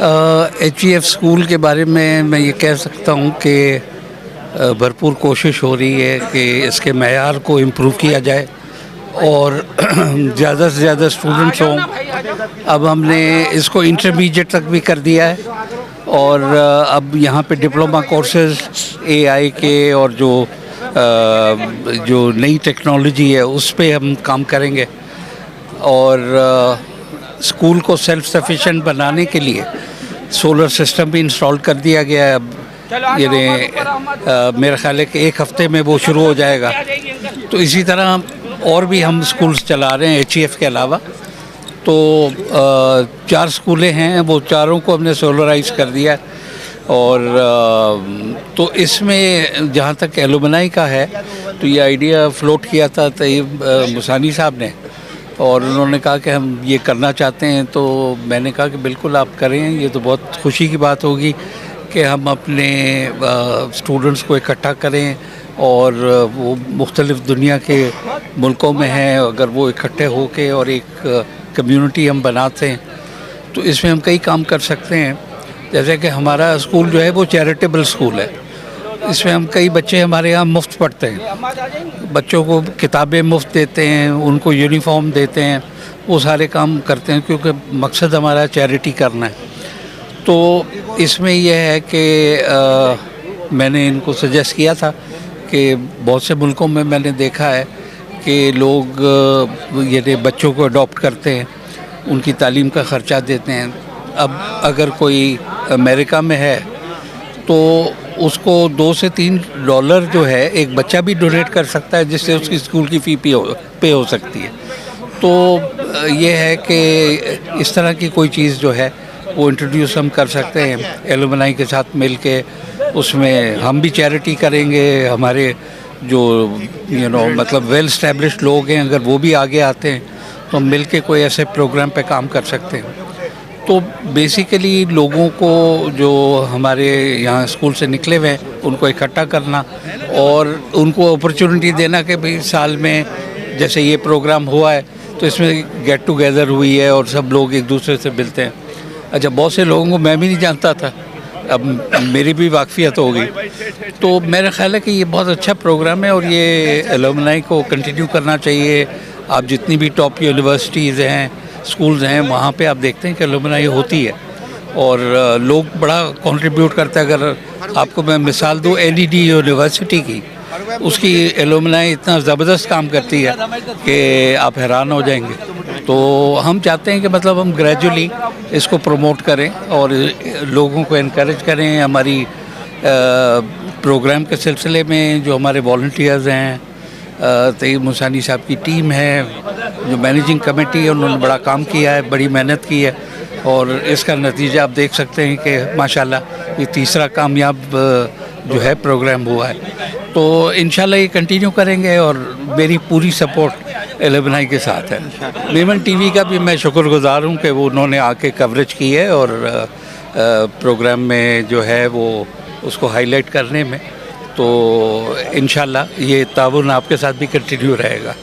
H E F school کے بارے میں یہ کہہ سکتا ہوں کہ بھرپور کوشش ہو رہی ہے کہ اس کے معیار کو امپروو کیا جائے اور زیادہ سے زیادہ اسٹوڈنٹس ہوں. اب ہم نے اس کو انٹرمیڈیٹ تک بھی کر دیا ہے اور اب یہاں پہ ڈپلومہ کورسز اے آئی کے اور جو نئی ٹیکنالوجی ہے اس پہ ہم کام کریں گے. اور اسکول کو سیلف سفیشینٹ بنانے کے لیے سولر سسٹم بھی انسٹال کر دیا گیا ہے. اب یعنی میرا خیال ہے کہ ایک ہفتے میں وہ شروع ہو جائے گا. تو اسی طرح اور بھی ہم اسکولس چلا رہے ہیں ایچ ای ایف کے علاوہ. تو 4 اسکولیں ہیں، وہ چاروں کو ہم نے سولرائز کر دیا. اور تو اس میں جہاں تک ایلومنائی کا ہے تو یہ آئیڈیا فلوٹ کیا تھا طیب مسانی صاحب نے، اور انہوں نے کہا کہ ہم یہ کرنا چاہتے ہیں. تو میں نے کہا کہ بالکل آپ کریں، یہ تو بہت خوشی کی بات ہوگی کہ ہم اپنے اسٹوڈنٹس کو اکٹھا کریں اور وہ مختلف دنیا کے ملکوں میں ہیں. اگر وہ اکٹھے ہو کے اور ایک کمیونٹی ہم بناتے ہیں تو اس میں ہم کئی کام کر سکتے ہیں. جیسے کہ ہمارا اسکول جو ہے وہ چیریٹیبل اسکول ہے. اس میں ہم کئی بچے ہمارے یہاں مفت پڑھتے ہیں، بچوں کو کتابیں مفت دیتے ہیں، ان کو یونیفارم دیتے ہیں، وہ سارے کام کرتے ہیں کیونکہ مقصد ہمارا چیریٹی کرنا ہے. تو اس میں یہ ہے کہ میں نے ان کو سجیسٹ کیا تھا کہ بہت سے ملکوں میں نے دیکھا ہے کہ لوگ یہ بچوں کو اڈاپٹ کرتے ہیں، ان کی تعلیم کا خرچہ دیتے ہیں. اب اگر کوئی امریکہ میں ہے تو اس کو $2 سے $3 جو ہے ایک بچہ بھی ڈونیٹ کر سکتا ہے، جس سے اس کی اسکول کی فی پے ہو سکتی ہے. تو یہ ہے کہ اس طرح کی کوئی چیز جو ہے وہ انٹروڈیوس ہم کر سکتے ہیں ایلومنائی کے ساتھ مل کے. اس میں ہم بھی چیریٹی کریں گے، ہمارے جو مطلب ویل اسٹیبلشڈ لوگ ہیں اگر وہ بھی آگے آتے ہیں تو ہم مل کے کوئی ایسے پروگرام پہ کام کر سکتے ہیں. تو بیسیکلی لوگوں کو جو ہمارے یہاں اسکول سے نکلے ہوئے ہیں ان کو اکٹھا کرنا اور ان کو اپرچونٹی دینا کہ بھئی سال میں جیسے یہ پروگرام ہوا ہے تو اس میں گیٹ ٹوگیدر ہوئی ہے اور سب لوگ ایک دوسرے سے ملتے ہیں. اچھا، بہت سے لوگوں کو میں بھی نہیں جانتا تھا، اب میری بھی واقفیت ہو گئی. تو میرا خیال ہے کہ یہ بہت اچھا پروگرام ہے اور یہ ایلومنائی کو کنٹینیو کرنا چاہیے. آپ جتنی بھی ٹاپ یونیورسٹیز ہیں، اسکولز ہیں، وہاں پہ آپ دیکھتے ہیں کہ ایلومنائی ہوتی ہے اور لوگ بڑا کنٹریبیوٹ کرتے ہیں. اگر آپ کو میں مثال دوں NED یونیورسٹی کی، اس کی ایلومنائی اتنا زبردست کام کرتی ہے کہ آپ حیران ہو جائیں گے. تو ہم چاہتے ہیں کہ مطلب ہم گریجولی اس کو پروموٹ کریں اور لوگوں کو انکریج کریں. ہماری پروگرام کے سلسلے میں جو ہمارے والنٹیئرز ہیں، طیب مسانی صاحب کی ٹیم ہے، جو مینیجنگ کمیٹی ہے، انہوں نے بڑا کام کیا ہے، بڑی محنت کی ہے اور اس کا نتیجہ آپ دیکھ سکتے ہیں کہ ماشاءاللہ یہ تیسرا کامیاب جو ہے پروگرام ہوا ہے. تو انشاءاللہ یہ کنٹینیو کریں گے اور میری پوری سپورٹ ایلومنائی کے ساتھ ہے. میمن ٹی وی کا بھی میں شکر گزار ہوں کہ وہ انہوں نے آ کے کوریج کی ہے اور پروگرام میں جو ہے وہ اس کو ہائی لائٹ کرنے میں. تو انشاءاللہ یہ تعاون آپ کے ساتھ بھی کنٹینیو رہے گا.